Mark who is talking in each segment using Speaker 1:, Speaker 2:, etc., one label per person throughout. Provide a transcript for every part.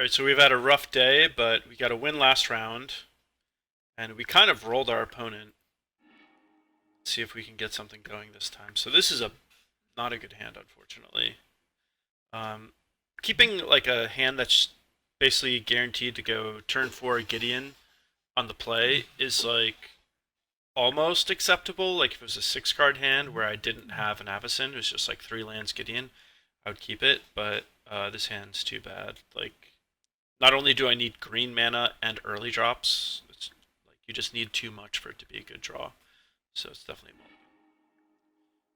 Speaker 1: Alright, so we've had a rough day, but we got a win last round. And we kind of rolled our opponent. Let's see if we can get something going this time. So this is not a good hand, unfortunately. Keeping like a hand that's basically guaranteed to go turn 4 Gideon on the play is like almost acceptable. Like if it was a 6-card hand where I didn't have an Avacyn, it was just like 3 lands Gideon, I would keep it. But this hand's too bad. Like, not only do I need green mana and early drops, it's like you just need too much for it to be a good draw. So it's definitely a mulligan.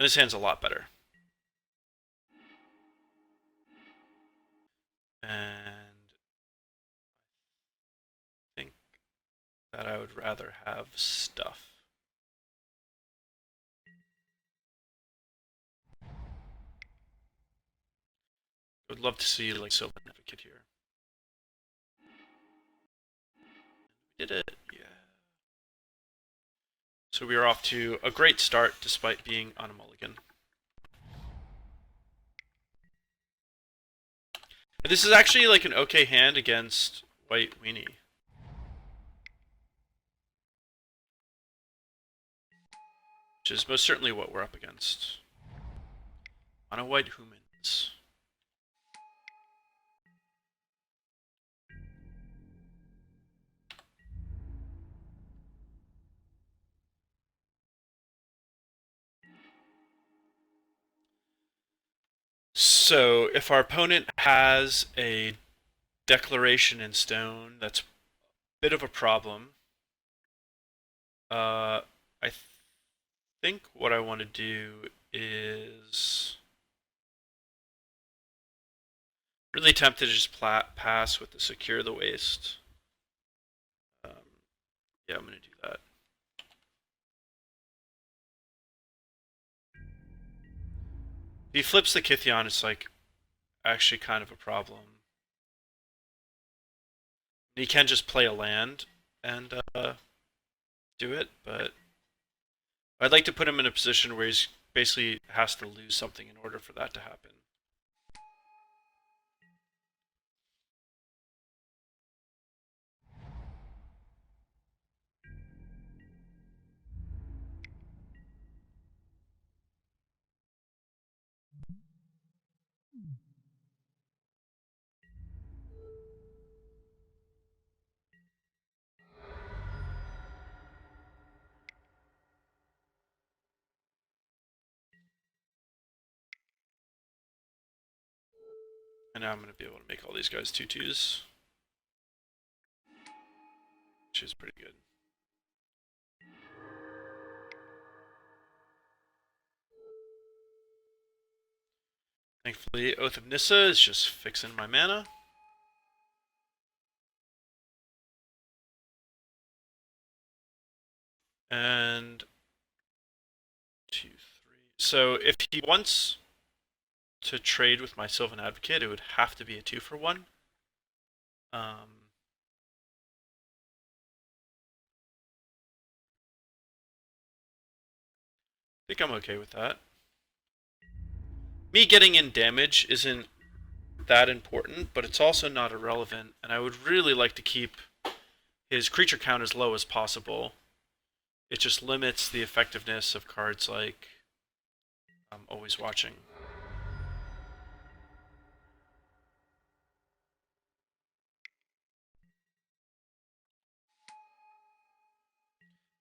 Speaker 1: And this hand's a lot better. And I think that I would rather have stuff. I would love to see like Sylvan Advocate here. We did it, yeah. So we are off to a great start despite being on a mulligan. And this is actually like an okay hand against White Weenie. Which is most certainly what we're up against. Mono white humans. So if our opponent has a declaration in stone, that's a bit of a problem. I think what I want to do is really tempted to just pass with the Secure the Waste. Yeah, I'm going to do that. If he flips the Kithion, it's like actually kind of a problem. He can just play a land and do it, but I'd like to put him in a position where he's basically has to lose something in order for that to happen. And now I'm going to be able to make all these guys 2/2s. Which is pretty good. Thankfully, Oath of Nissa is just fixing my mana. And 2, 3. So if he wants to trade with my Sylvan Advocate, it would have to be a 2-for-1. I think I'm okay with that. Me getting in damage isn't that important, but it's also not irrelevant, and I would really like to keep his creature count as low as possible. It just limits the effectiveness of cards like Always Watching.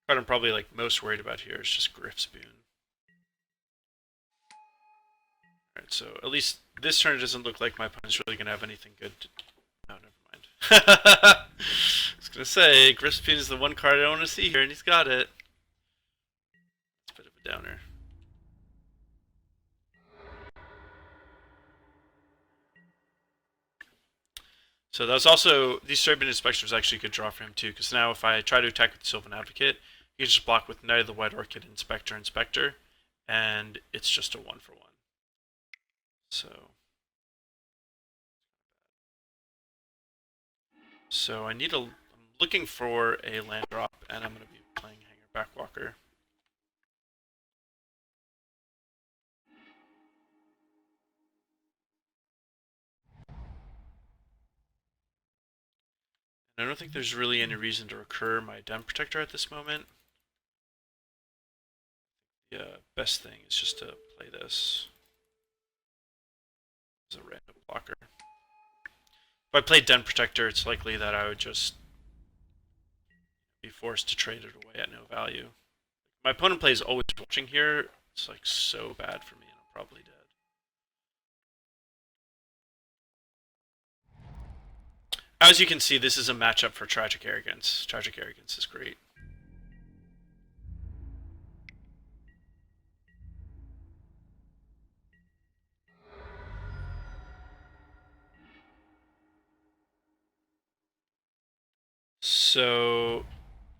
Speaker 1: What I'm probably like most worried about here is just Griff's Boon. Alright, so at least this turn doesn't look like my opponent's really going to have anything good to... No, never mind. I was going to say, Griff's Boon is the one card I don't want to see here, and he's got it. It's a bit of a downer. So that was also... The Serbian Inspection was actually a good draw for him too, because now if I try to attack with the Sylvan Advocate, you can just block with Knight of the White Orchid, Inspector, Inspector, and it's just a 1-for-1. So I need a... I'm looking for a land drop, and I'm going to be playing Hangarback Walker. I don't think there's really any reason to recur my Den Protector at this moment. The best thing is just to play this as a random blocker. If I played Den Protector, it's likely that I would just be forced to trade it away at no value. My opponent plays Always Watching here. It's like so bad for me, and I'm probably dead. As you can see, this is a matchup for Tragic Arrogance. Tragic Arrogance is great. So,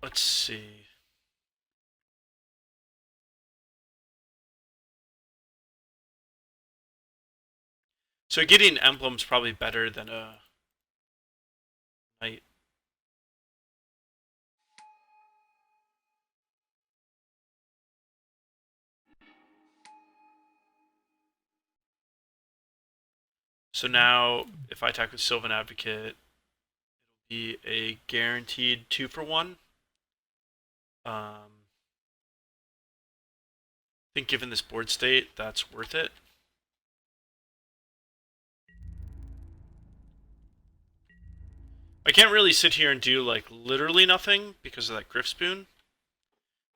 Speaker 1: let's see. So Gideon Emblem's probably better than a Knight. So now, if I attack with Sylvan Advocate, it'll be a guaranteed 2-for-1. I think given this board state, that's worth it. I can't really sit here and do like literally nothing because of that Griff Spoon.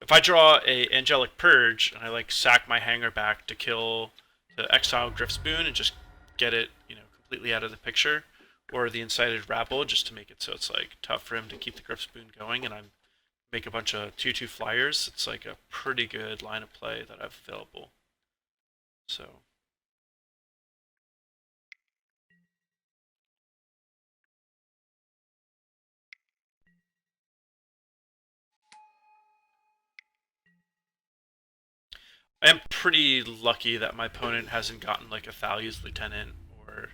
Speaker 1: If I draw a Angelic Purge and I like sack my Hangarback to exile Griff Spoon and just get it, completely out of the picture, or the Incited Rabble just to make it so it's like tough for him to keep the Griff Spoon going, and I make a bunch of 2/2 flyers, it's like a pretty good line of play that I have available. So I am pretty lucky that my opponent hasn't gotten like a Thalia's Lieutenant or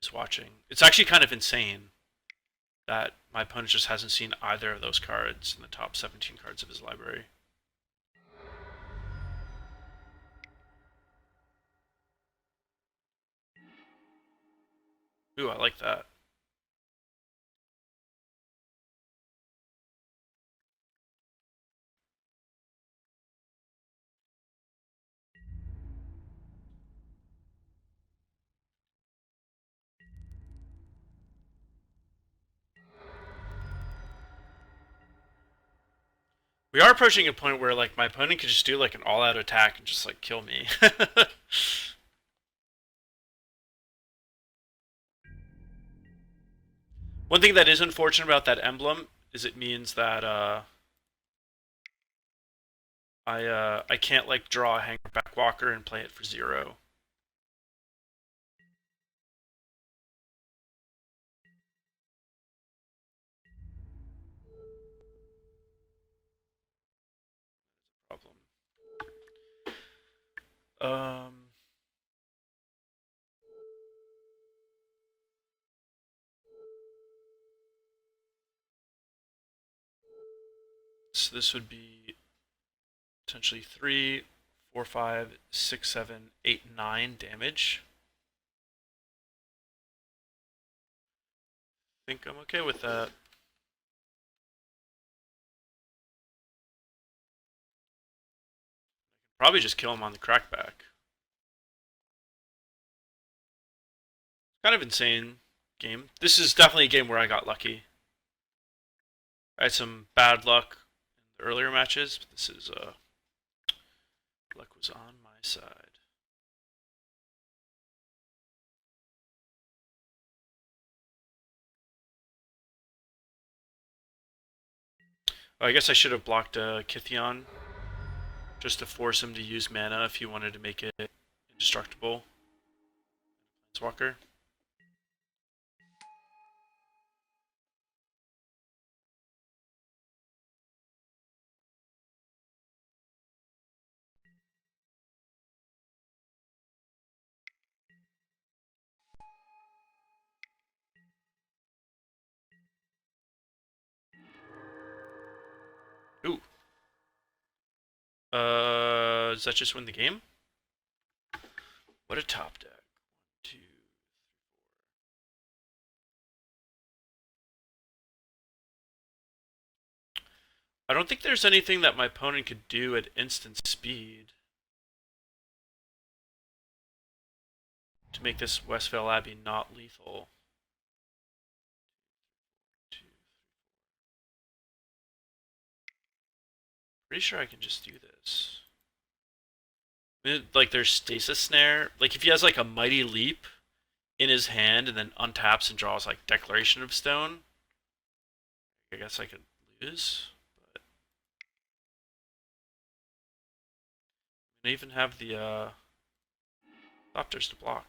Speaker 1: is watching. It's actually kind of insane that my opponent just hasn't seen either of those cards in the top 17 cards of his library. Ooh, I like that. We are approaching a point where like my opponent could just do like an all-out attack and just like kill me. One thing that is unfortunate about that emblem is it means that I can't like draw a Hangarback Walker and play it for 0. Problem. So this would be potentially 3, 4, 5, 6, 7, 8, 9 damage. I think I'm okay with that. Probably just kill him on the crackback. Kind of insane game. This is definitely a game where I got lucky. I had some bad luck in the earlier matches, but this is luck was on my side. I guess I should have blocked Kithion just to force him to use mana if he wanted to make it indestructible. Planeswalker. Ooh. Does that just win the game? What a top deck. 1, 2. I don't think there's anything that my opponent could do at instant speed to make this Westvale Abbey not lethal. Pretty sure I can just do this. Like there's Stasis Snare. Like if he has like a Mighty Leap in his hand and then untaps and draws like Declaration of Stone, I guess I could lose. But I even have the Raptors to block.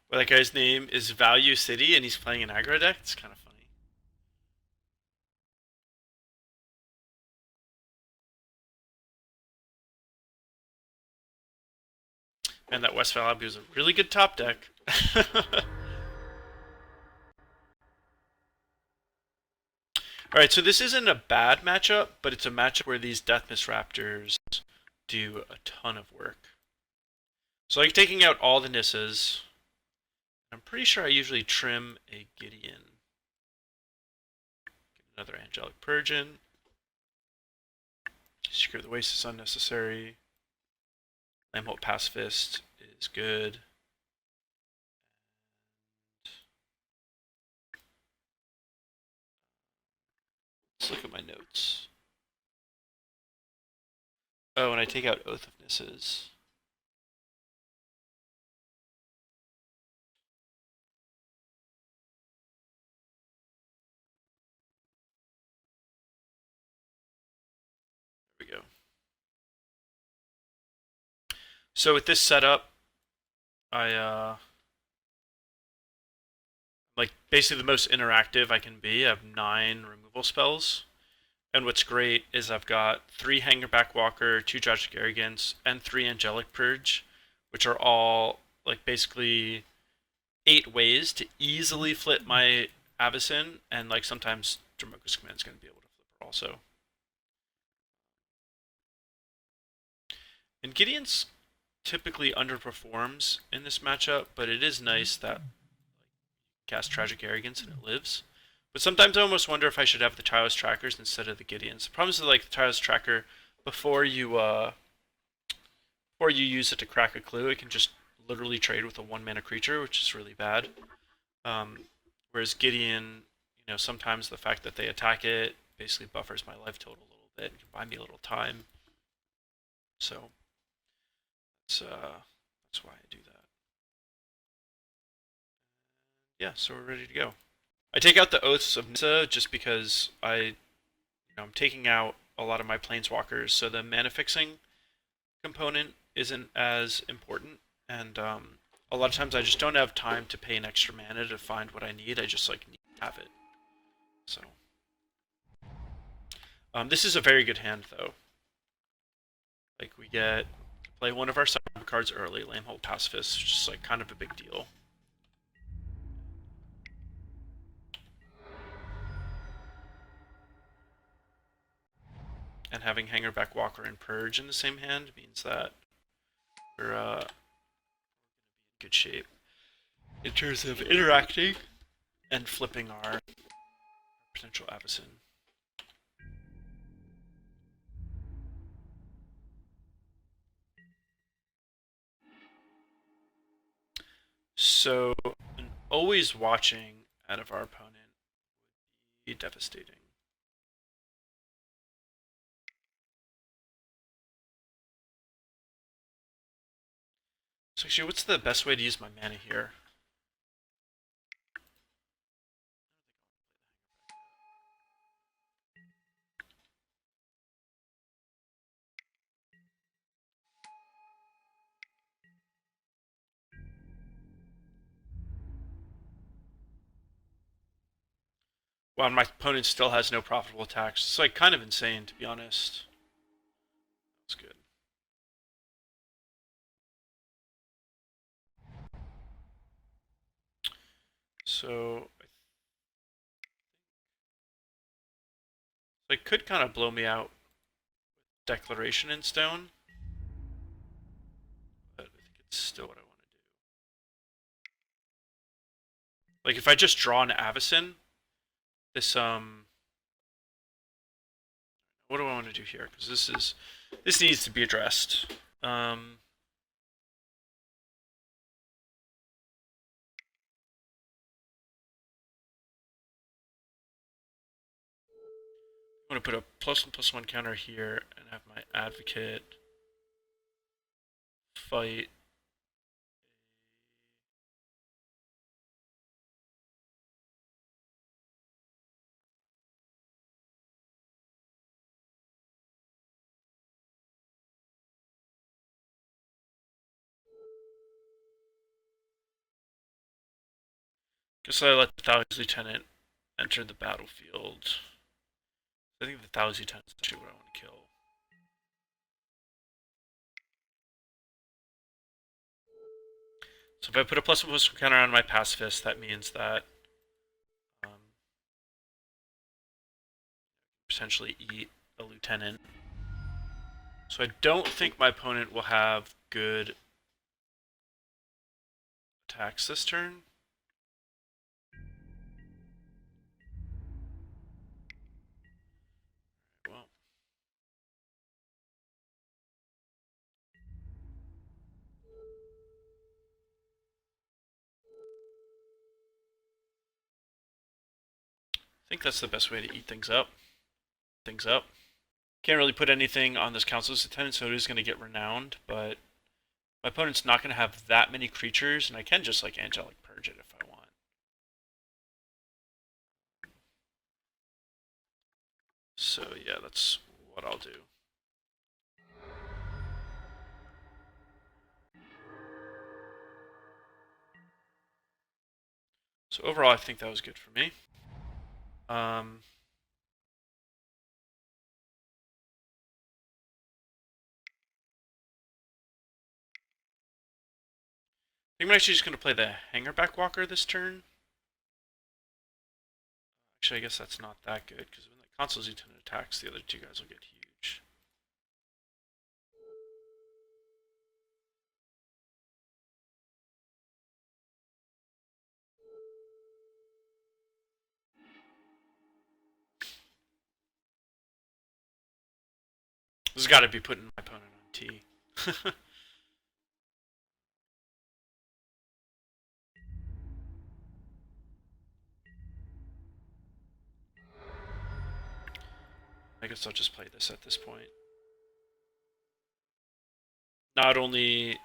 Speaker 1: Well, that guy's name is Value City, and he's playing an aggro deck. It's kind of funny. And that Westvale Abbey was a really good top deck. Alright, so this isn't a bad matchup, but it's a matchup where these Deathmist Raptors do a ton of work. So like taking out all the Nissas, I'm pretty sure I usually trim a Gideon. Get another Angelic Purge in. Secure the Waste is unnecessary. Lambholt Pacifist is good. Let's look at my notes. Oh, and I take out Oath of Nissas. There we go. So with this setup, I like basically the most interactive I can be. I have 9 removal spells. And what's great is I've got 3 Hangarback Walker, 2 Tragic Arrogance, and 3 Angelic Purge, which are all like basically 8 ways to easily flip my Avacyn, and like sometimes Dromoka's command is going to be able to flip her also. And Gideon's typically underperforms in this matchup, but it is nice that cast Tragic Arrogance and it lives. But sometimes I almost wonder if I should have the Tireless Trackers instead of the Gideons. The problem is like the Tireless Tracker, before you use it to crack a clue, it can just literally trade with a 1-mana creature, which is really bad. Whereas Gideon, you know, sometimes the fact that they attack it basically buffers my life total a little bit and can buy me a little time. So that's why I do that. Yeah, so we're ready to go. I take out the Oaths of Nissa just because I'm taking out a lot of my planeswalkers, so the mana fixing component isn't as important, and a lot of times I just don't have time to pay an extra mana to find what I need. I just like need to have it. So this is a very good hand though. Like we get to play one of our sideboard cards early, Lambholt Pacifist, which is like kind of a big deal. And having Hangarback Walker and Purge in the same hand means that we're in good shape in terms of interacting and flipping our potential Avacyn. So, an always watching out of our opponent would be devastating. So actually, what's the best way to use my mana here? Wow, my opponent still has no profitable attacks. It's like kind of insane, to be honest. That's good. I So it could kind of blow me out Declaration in Stone, but I think it's still what I want to do. Like if I just draw an Avacyn, this what do I want to do here? Because this needs to be addressed. I'm going to put a +1/+1 counter here and have my Advocate fight. Guess I let the Thalia's Lieutenant enter the battlefield. I think the Thalia's Lieutenant is actually what I want to kill. So if I put a +1/+1 counter on my Pacifist, that means that potentially eat a Lieutenant. So I don't think my opponent will have good attacks this turn. Well, I think that's the best way to eat things up. Can't really put anything on this Council's Lieutenant, so it is going to get renowned, but my opponent's not going to have that many creatures, and I can just like Angelic Purge it if I want. So yeah, that's what I'll do. So overall, I think that was good for me. I think I'm actually just going to play the Hangarback Walker this turn. Actually, I guess that's not that good, because when the Consul's Lieutenant attacks, the other two guys will get huge. This has got to be putting my opponent on T. I guess I'll just play this at this point. Not only,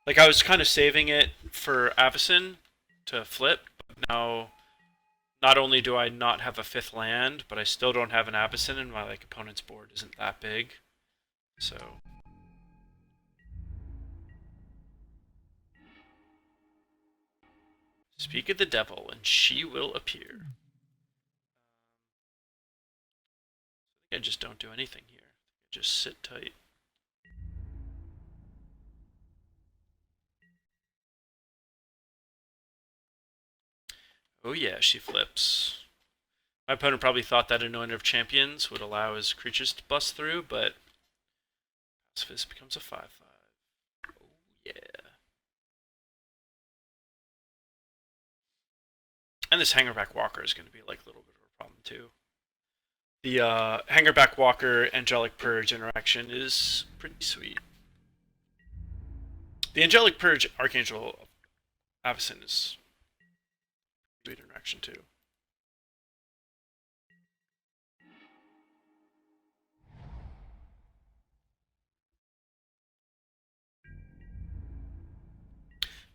Speaker 1: like I was kind of saving it for Avacyn to flip, but now not only do I not have a 5th land, but I still don't have an Avacyn, and my opponent's board isn't that big. So speak of the devil, and she will appear. I just don't do anything here. I just sit tight. Oh yeah, she flips. My opponent probably thought that Anointer of Champions would allow his creatures to bust through, but Pacifist becomes a 5/5. Oh yeah. And this Hangarback Walker is going to be like a little bit of a problem too. The Hangarback Walker Angelic Purge interaction is pretty sweet. The Angelic Purge Archangel Avacyn is a sweet interaction too.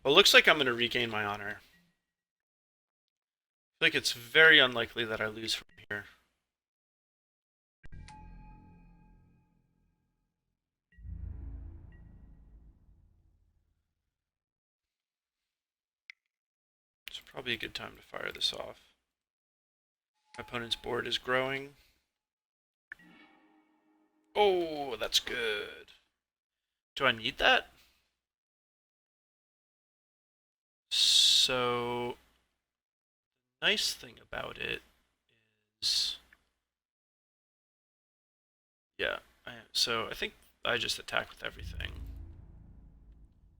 Speaker 1: Well, it looks like I'm going to regain my honor. I feel like it's very unlikely that I lose from here. It's probably a good time to fire this off. My opponent's board is growing. Oh, that's good. Do I need that? So nice thing about it is, yeah, so I think I just attack with everything.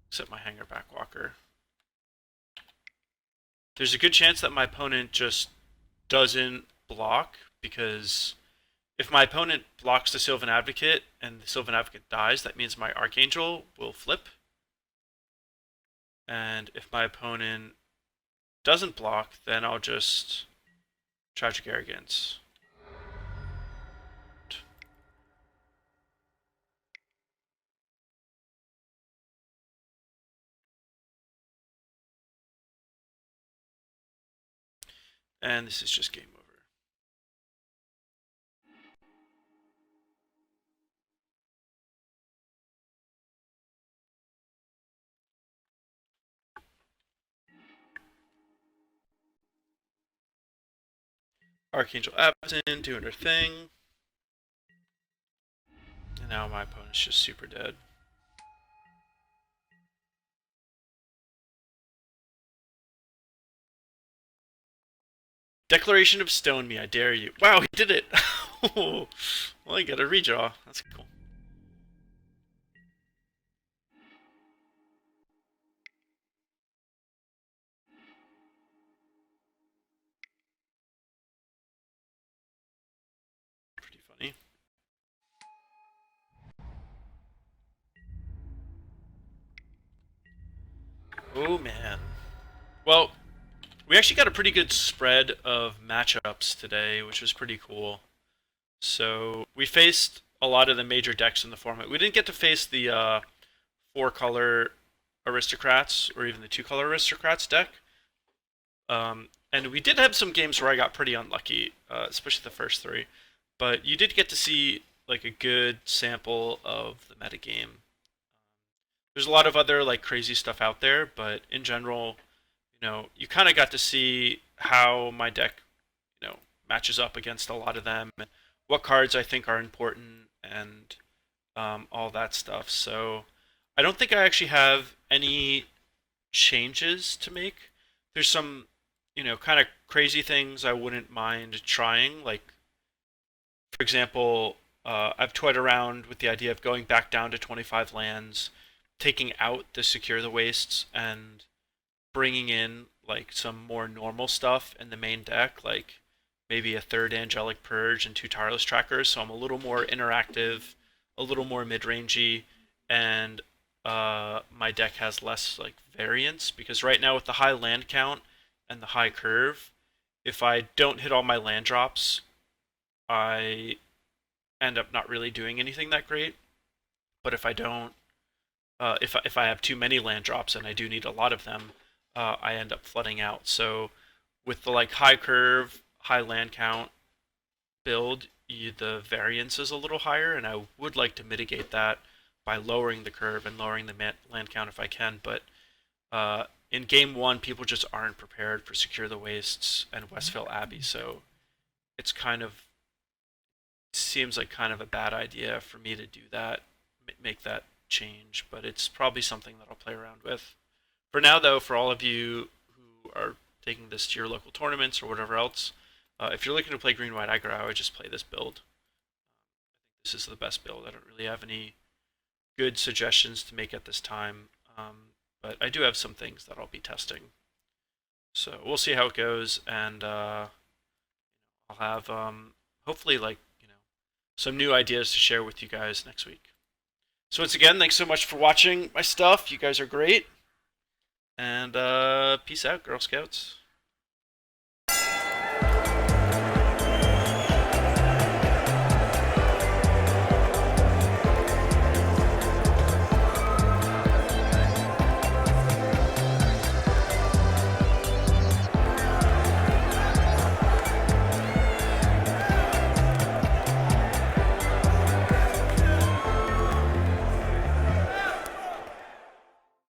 Speaker 1: Except my Hangarback Walker. There's a good chance that my opponent just doesn't block, because if my opponent blocks the Sylvan Advocate and the Sylvan Advocate dies, that means my Archangel will flip. And if my opponent doesn't block, then I'll just Tragic Arrogance. And this is just game over. Archangel Avacyn doing her thing. And now my opponent's just super dead. Declaration of Stone me, I dare you. Wow, he did it! Well, I got a redraw. That's cool. Pretty funny. Oh, man. Well, we actually got a pretty good spread of matchups today, which was pretty cool. So we faced a lot of the major decks in the format. We didn't get to face the 4-color Aristocrats or even the 2-color Aristocrats deck. And we did have some games where I got pretty unlucky, especially the first 3. But you did get to see like a good sample of the metagame. There's a lot of other like crazy stuff out there, but in general, you kind of got to see how my deck, matches up against a lot of them, and what cards I think are important, and all that stuff. So I don't think I actually have any changes to make. There's some, kind of crazy things I wouldn't mind trying. Like, for example, I've toyed around with the idea of going back down to 25 lands, taking out the Secure the Wastes, and bringing in like some more normal stuff in the main deck, like maybe a 3rd Angelic Purge and 2 Tireless Trackers, so I'm a little more interactive, a little more mid-rangey, and my deck has less like variance, because right now with the high land count and the high curve, if I don't hit all my land drops, I end up not really doing anything that great. But if I don't, if I have too many land drops and I do need a lot of them, I end up flooding out. So with the like high curve, high land count build, the variance is a little higher, and I would like to mitigate that by lowering the curve and lowering the land count if I can. But in game 1, people just aren't prepared for Secure the Wastes and Westvale Abbey, so it's seems like kind of a bad idea for me to do that, make that change, but it's probably something that I'll play around with. For now, though, for all of you who are taking this to your local tournaments or whatever else, if you're looking to play green-white aggro, I would just play this build. I think this is the best build. I don't really have any good suggestions to make at this time, but I do have some things that I'll be testing. So we'll see how it goes, and I'll have hopefully some new ideas to share with you guys next week. So once again, thanks so much for watching my stuff. You guys are great. And peace out, Girl Scouts.